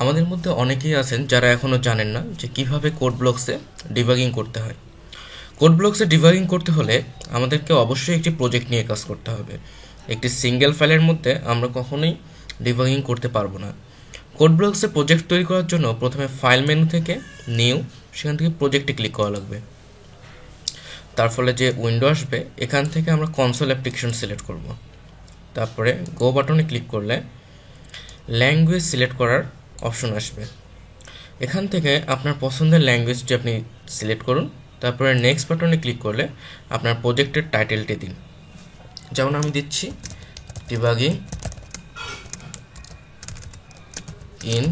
আমাদের মধ্যে অনেকেই আছেন যারা এখনও জানেন না যে কিভাবে কোড ব্লকসে ডিবাগিং করতে হয়। কোড ব্লকসে ডিবাগিং করতে হলে আমাদেরকে অবশ্যই একটি প্রজেক্ট নিয়ে কাজ করতে হবে। একটি সিঙ্গেল ফাইলের মধ্যে আমরা কখনোই ডিবাগিং করতে পারবো না। কোড ব্লকসে প্রজেক্ট তৈরি করার জন্য প্রথমে ফাইল মেনু থেকে নিউ, সেখান থেকে প্রজেক্টে ক্লিক করা লাগবে। তার ফলে যে উইন্ডো আসবে এখান থেকে আমরা কনসোল অ্যাপ্লিকেশন সিলেক্ট করব। তারপরে গো বাটনে ক্লিক করলে ল্যাঙ্গুয়েজ সিলেক্ট করার অপশন আসবে। এখান থেকে আপনার পছন্দের ল্যাঙ্গুয়েজটি আপনি সিলেক্ট করুন। তারপরে নেক্সট বাটনে ক্লিক করলে আপনার প্রজেক্টের টাইটেলটি দিন। যেমন আমি দিচ্ছি ডিবাগিং ইন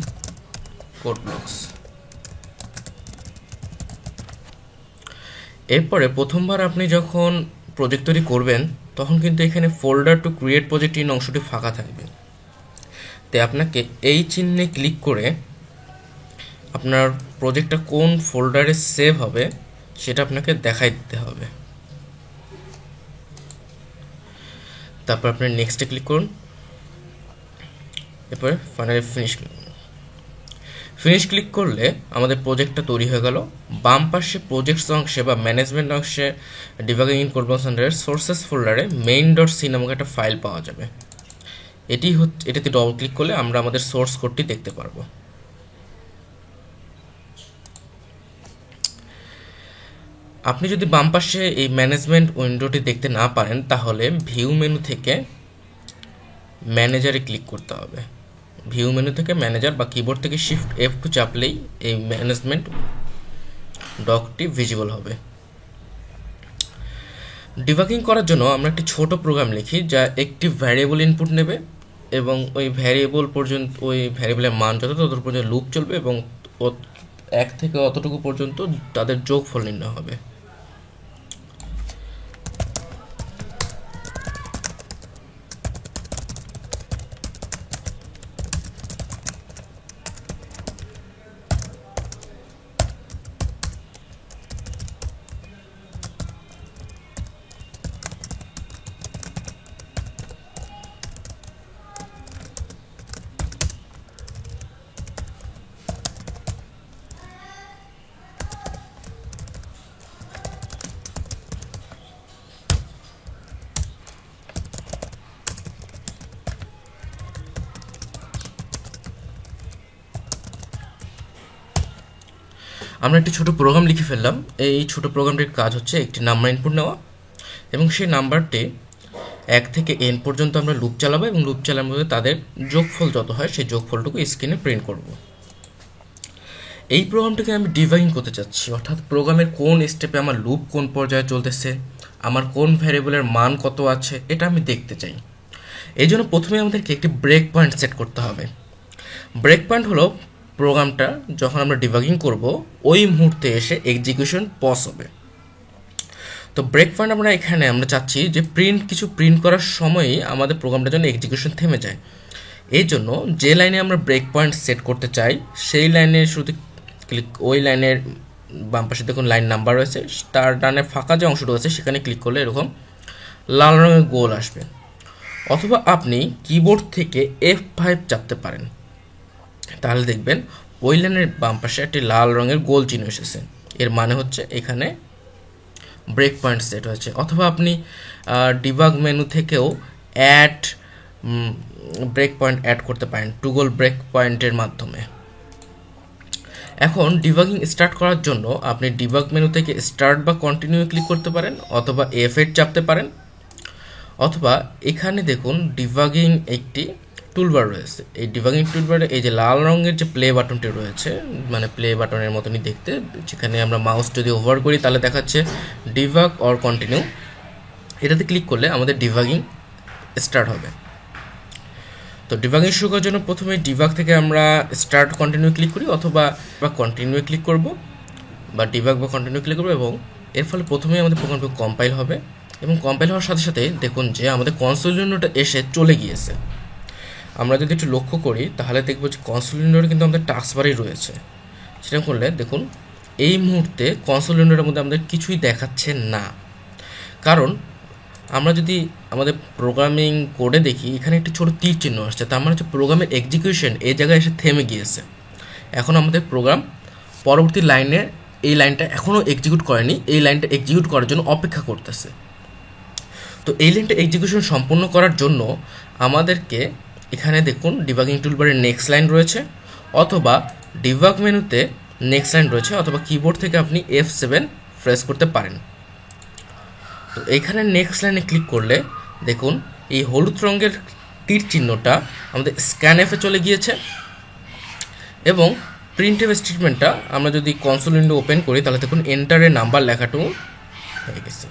কোড ব্লকস। এরপরে প্রথমবার আপনি যখন প্রজেক্ট তৈরি করবেন তখন কিন্তু এখানে folder to create project in অংশটি ফাঁকা থাকবে। তাই আপনাকে এই চিহ্নে ক্লিক করে আপনার প্রজেক্টটা কোন ফোল্ডারে সেভ হবে সেটা আপনাকে দেখাই দিতে হবে। তারপর আপনি নেক্সটে ক্লিক করুন। এরপরে ফাইনালি ফিনিশ ক্লিক করলে আমাদের প্রজেক্টটা তৈরি হয়ে গেল। বাম পাশে প্রজেক্টস অংশে বা ম্যানেজমেন্ট অংশে ডিবাগিং ইন কোড ব্লকস আন্ডারের সোর্সেস ফোল্ডারে main.c নামক একটা ফাইল পাওয়া যাবে। এটাতে ডবল ক্লিক করলে আমরা আমাদের সোর্স কোডটি দেখতে পারবো। আপনি যদি বাম পাশে এই ম্যানেজমেন্ট উইন্ডোটি দেখতে না পারেন তাহলে ভিউ মেনু থেকে ম্যানেজারে ক্লিক করতে হবে। ভিউ মেনু থেকে ম্যানেজার বা কিবোর্ড থেকে শিফট F2 চাপলেই এই ম্যানেজমেন্ট ডকটি ভিজিবল হবে। ডিবাগিং করার জন্য আমরা একটি ছোট প্রোগ্রাম লিখি যা একটি ভ্যারিয়েবল ইনপুট নেবে এবং ওই ভ্যারিয়েবলের মান যত পর্যন্ত লুপ চলবে এবং 1 থেকে অতটুকু পর্যন্ত তাদের যোগফল নির্ণয় হবে। আমরা একটি ছোট প্রোগ্রাম লিখে ফেললাম। এই ছোট প্রোগ্রামটির কাজ হচ্ছে একটি নাম্বার ইনপুট নেওয়া এবং সেই নাম্বারটি 1 থেকে n পর্যন্ত আমরা লুপ চালাবো এবং লুপ চালানোর মধ্যে তাদের যোগফল যত হয় সেই যোগফলটুকু স্ক্রিনে প্রিন্ট করব। এই প্রোগ্রামটিকে আমি ডিবাগিং করতে চাচ্ছি, অর্থাৎ প্রোগ্রামের কোন স্টেপে আমার লুপ কোন পর্যায়ে চলতেছে, আমার কোন ভ্যারিয়েবলের মান কত আছে এটা আমি দেখতে চাই। এই জন্য প্রথমে আমাদেরকে একটি ব্রেক পয়েন্ট সেট করতে হবে। ব্রেক পয়েন্ট হলো প্রোগ্রামটা যখন আমরা ডিবাগিং করব ওই মুহূর্তে এসে এক্সিকিউশন পজ হবে। তো ব্রেক পয়েন্ট আমরা চাচ্ছি যে কিছু প্রিন্ট করার সময়ই আমাদের প্রোগ্রামটার জন্য এক্সিকিউশন থেমে যায়। এই জন্য যে লাইনে আমরা ব্রেক পয়েন্ট সেট করতে চাই সেই লাইনের শুরুতে ওই লাইনের বাম পাশে দেখুন লাইন নাম্বার রয়েছে, তার ডানে ফাঁকা যে অংশটা আছে সেখানে ক্লিক করলে এরকম লাল রঙের গোল আসবে। অথবা আপনি কিবোর্ড থেকে F5 চাপতে পারেন, তাহলে দেখবেন ওই লাইনের বাম পাশে একটি লাল রঙের গোল চিহ্ন এসেছে। এর মানে হচ্ছে এখানে ব্রেক পয়েন্ট সেট হয়েছে। অথবা আপনি ডিবাগ মেনু থেকেও ব্রেক পয়েন্ট অ্যাড করতে পারেন টুগল ব্রেক পয়েন্টের মাধ্যমে। এখন ডিবাগিং স্টার্ট করার জন্য আপনি ডিবাগ মেনু থেকে স্টার্ট বা কন্টিনিউ ক্লিক করতে পারেন অথবা F8 চাপতে পারেন। অথবা এখানে দেখুন ডিবাগিং একটি টুলবার রয়েছে। এই ডিবাগিং টুলবারে এই যে লাল রঙের যে প্লে বাটনটি রয়েছে, মানে প্লে বাটনের মতনই দেখতে, যেখানে আমরা মাউস যদি ওভার করি তাহলে দেখাচ্ছে ডিবাগ অর কন্টিনিউ। এটাতে ক্লিক করলে আমাদের ডিবাগিং স্টার্ট হবে। তো ডিবাগিং শুরু করার জন্য প্রথমে ডিবাগ থেকে আমরা স্টার্ট কন্টিনিউ ক্লিক করি অথবা কন্টিনিউ ক্লিক করব বা ডিবাগ বা কন্টিনিউ ক্লিক করব এবং এর ফলে প্রথমেই আমাদের প্রোগ্রামটি কম্পাইল হবে এবং কম্পাইল হওয়ার সাথে সাথে দেখুন যে আমাদের কনসোল উইন্ডোটা এসে চলে গিয়েছে। আমরা যদি একটু লক্ষ্য করি তাহলে দেখব যে কনসোল উইন্ডোটা কিন্তু আমাদের টাস্কবারই রয়েছে। সেটা করলে দেখুন এই মুহূর্তে কনসোল উইন্ডোটার মধ্যে আমাদের কিছুই দেখাচ্ছে না, কারণ আমরা যদি আমাদের প্রোগ্রামিং কোডে দেখি এখানে একটি ছোট তীর চিহ্ন আসছে, তার মানে হচ্ছে প্রোগ্রামের এক্সিকিউশন এই জায়গায় এসে থেমে গিয়েছে। এখন আমাদের প্রোগ্রাম পরবর্তী লাইনের এই লাইনটা এখনও এক্সিকিউট করেনি, এই লাইনটা এক্সিকিউট করার জন্য অপেক্ষা করতেছে। তো এই লাইনটা এক্সিকিউশন সম্পূর্ণ করার জন্য আমাদেরকে এখানে দেখুন ডিবাগিং টুলবারে নেক্সট লাইন রয়েছে, অথবা ডিবাগ মেনুতে নেক্সট লাইন রয়েছে, অথবা কিবোর্ড থেকে আপনি F7 প্রেস করতে পারেন। তো এইখানে নেক্সট লাইনে ক্লিক করলে দেখুন এই হলুদ রঙের তীর চিহ্নটা আমাদের স্ক্যানএফে চলে গিয়েছে, এবং প্রিন্টএফ স্টেটমেন্টটা আমরা যদি কনসোল উইন্ডো ওপেন করি তাহলে দেখুন এন্টারের নাম্বার লেখাটাও হয়ে গেছে।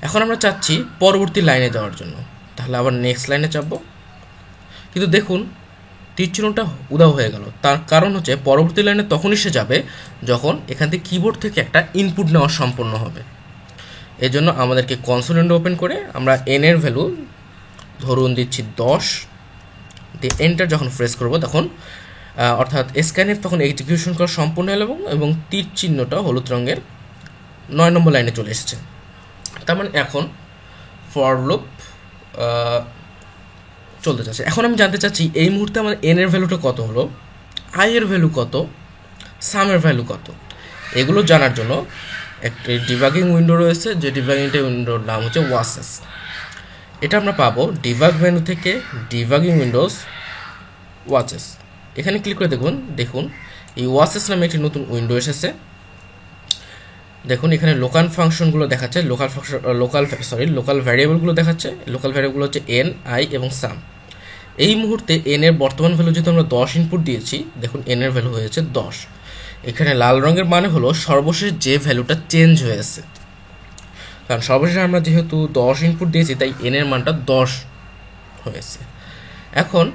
এখন আমরা চাচ্ছি পরবর্তী লাইনে যাওয়ার জন্য, তাহলে আবার নেক্সট লাইনে চাপবো, কিন্তু দেখুন তীর চিহ্নটা উধাও হয়ে গেল। তার কারণ হচ্ছে পরবর্তী লাইনে তখনই সে যাবে যখন এখান থেকে কিবোর্ড থেকে একটা ইনপুট নেওয়া সম্পন্ন হবে। এজন্য আমাদেরকে কনসোল উইন্ডো ওপেন করে আমরা এন এর ভ্যালু ধরুন দিচ্ছি 10 দিয়ে এন্টার যখন প্রেস করব তখন অর্থাৎ স্ক্যানএফ তখন এক্সিকিউশন করা সম্পূর্ণ হলো, এবং তীর চিহ্নটা হলুদ রঙের 9 নম্বর লাইনে চলে এসেছে। তার মানে এখন ফর লুপ চলতে চাচ্ছে। এখন আমি জানতে চাচ্ছি এই মুহূর্তে আমার এন এর ভ্যালুটা কত হলো, আই এর ভ্যালু কত, সামের ভ্যালু কত। এগুলো জানার জন্য একটি ডিবাগিং উইন্ডো রয়েছে, যে ডিবাগিং উইন্ডোর নাম হচ্ছে ওয়াসেস। এটা আমরা পাবো ডিবাগ মেনু থেকে ডিবাগিং উইন্ডোজ ওয়াচেস। এখানে ক্লিক করে দেখুন এই ওয়াসেস নামে একটি নতুন উইন্ডো এসেছে। দেখুন এখানে লোকাল ফাংশনগুলো দেখাচ্ছে, লোকাল ভ্যারিয়েবলগুলো দেখাচ্ছে। লোকাল ভ্যারিয়েবলগুলো হচ্ছে এন, আই এবং সাম। এই মুহূর্তে এন এর বর্তমান ভ্যালু যেহেতু আমরা 10 ইনপুট দিয়েছি, দেখুন এন এর ভ্যালু হয়েছে 10। এখানে লাল রঙের মানে হলো সর্বশেষ যে ভ্যালুটা চেঞ্জ হয়েছে, কারণ সর্বশেষ আমরা যেহেতু 10 ইনপুট দিয়েছি তাই এন এর মানটা 10 হয়েছে। এখন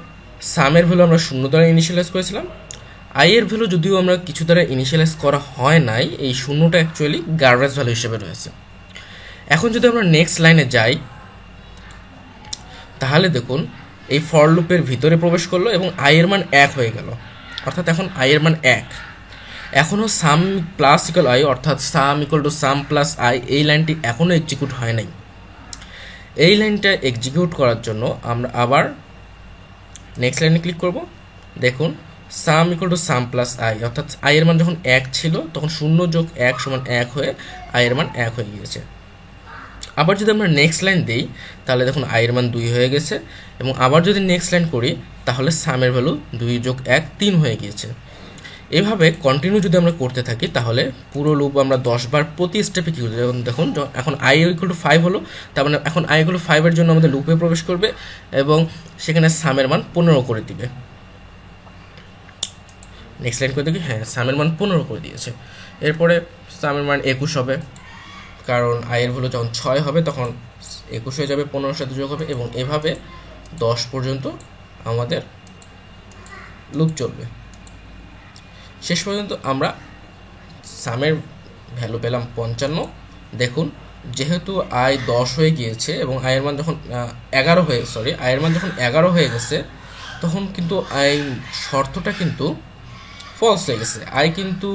সামের ভ্যালু আমরা 0 দ্বারা ইনিশিয়ালাইজ করেছিলাম। আই এর ভ্যালু যদিও আমরা কিছু দ্বারা ইনিশিয়ালাইজ করা হয় নাই, এই 0টা অ্যাকচুয়ালি গার্বেজ ভ্যালু হিসেবে রয়েছে। এখন যদি আমরা নেক্সট লাইনে যাই তাহলে দেখুন এই ফর লুপের ভিতরে প্রবেশ করলো এবং আই এর মান 1 হয়ে গেল, অর্থাৎ এখন আই এর মান 1। এখনও সাম প্লাস ইকুয়াল আই, অর্থাৎ সাম equal to some plus I, এই লাইনটি এখনও এক্সিকিউট হয় নাই। এই লাইনটা এক্সিকিউট করার জন্য আমরা আবার নেক্সট লাইনে ক্লিক করব। দেখুন সাম equal to some plus I, অর্থাৎ আই এর মান যখন 1 ছিল তখন 0 যোগ 1 সমান 1 হয়ে আই এর মান 1 হয়ে গিয়েছে। আবার যদি আমরা নেক্সট লাইন দিই তাহলে দেখুন আই এর মান 2 হয়ে গেছে, এবং আবার যদি নেক্সট লাইন করি তাহলে সামের ভ্যালু 2 যোগ 1 3 হয়ে গিয়েছে। এভাবে কন্টিনিউ যদি আমরা করতে থাকি তাহলে পুরো লুপ আমরা 10 বার প্রতি স্টেপে কী করতে, দেখুন এখন আই ইকুয়াল টু 5 হলো, তার মানে এখন আই ইকুয়াল টু 5 এর জন্য আমাদের লুপে প্রবেশ করবে এবং সেখানে সামের মান 15 করে দিবে। নেক্সট লাইন করে দেখি, হ্যাঁ সামের মান 15 করে দিয়েছে। এরপরে সামের মান 21 হবে, কারণ আই এর ভ্যালু যখন 6 হবে তখন 21 হয়ে যাবে, 15 সাথে যোগ হবে, এবং এভাবে 10 পর্যন্ত আমাদের লুপ চলবে। শেষ পর্যন্ত আমরা সামের ভ্যালু পেলাম 55। দেখুন যেহেতু আই 10 হয়ে গিয়েছে এবং আয়ের মান যখন 11 হয়ে গেছে তখন কিন্তু আই শর্তটা কিন্তু ফলস হয়ে গেছে। আই কিন্তু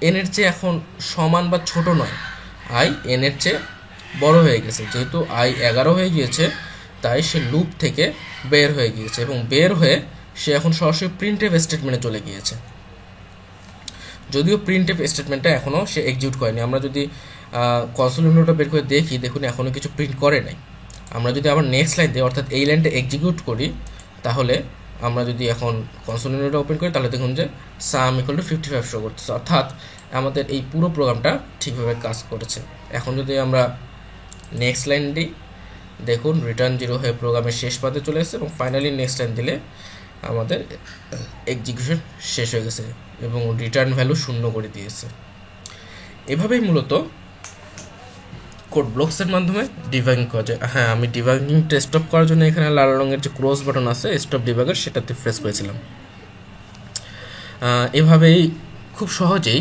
এন এর চেয়ে এখন সমান বা ছোট নয়, আই এন এর চেয়ে বড় হয়ে গেছে। যেহেতু আই 11 হয়ে গিয়েছে তাই সে লুপ থেকে বের হয়ে গিয়েছে, এবং বের হয়ে সে এখন সরাসরি প্রিন্টএফ স্টেটমেন্টে চলে গিয়েছে। যদিও প্রিন্টএফ স্টেটমেন্টটা এখনও সে এক্সিকিউট করেনি। আমরা যদি কনসোল উইন্ডোটা বের করে দেখি, দেখুন এখনও কিছু প্রিন্ট করে নাই। আমরা যদি আবার নেক্সট লাইন দিই, অর্থাৎ এই লাইনটা এক্সিকিউট করি, তাহলে আমরা যদি এখন কনসোল উইন্ডোটা ওপেন করি তাহলে দেখুন যে সাম ইকুয়াল টু 55 শো করতেছে, অর্থাৎ আমাদের এই পুরো প্রোগ্রামটা ঠিকভাবে কাজ করেছে। এখন যদি আমরা নেক্সট লাইন দিই, দেখুন রিটার্ন 0 হয়ে প্রোগ্রামের শেষ পাতে চলে এসেছে, এবং ফাইনালি নেক্সট লাইন দিলে আমাদের এক্সিকিউশন শেষ হয়ে গেছে এবং রিটার্ন ভ্যালু 0 করে দিয়েছে। এভাবেই মূলত কোড ব্লকসের মাধ্যমে ডিবাগিং করা যায়। হ্যাঁ, আমি ডিবাগিংটা স্টপ করার জন্য এখানে লাল রঙের যে ক্রস বাটন আছে স্টপ ডিবাগার, সেটাতে প্রেস করেছিলাম। এভাবেই খুব সহজেই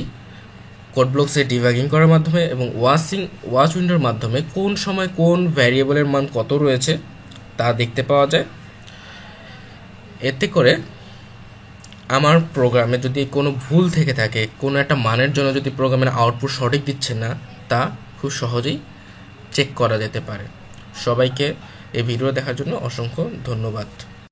কোড ব্লকসে ডিবাগিং করার মাধ্যমে এবং ওয়াচ উইন্ডোর মাধ্যমে কোন সময় কোন ভ্যারিয়েবলের মান কত রয়েছে তা দেখতে পাওয়া যায়। এতে করে আমার প্রোগ্রামে যদি কোনো ভুল থেকে থাকে, কোনো একটা মানের জন্য যদি প্রোগ্রামের আউটপুট সঠিক দিচ্ছে না, তা খুব সহজেই চেক করা যেতে পারে। সবাইকে এই ভিডিও দেখার জন্য অসংখ্য ধন্যবাদ।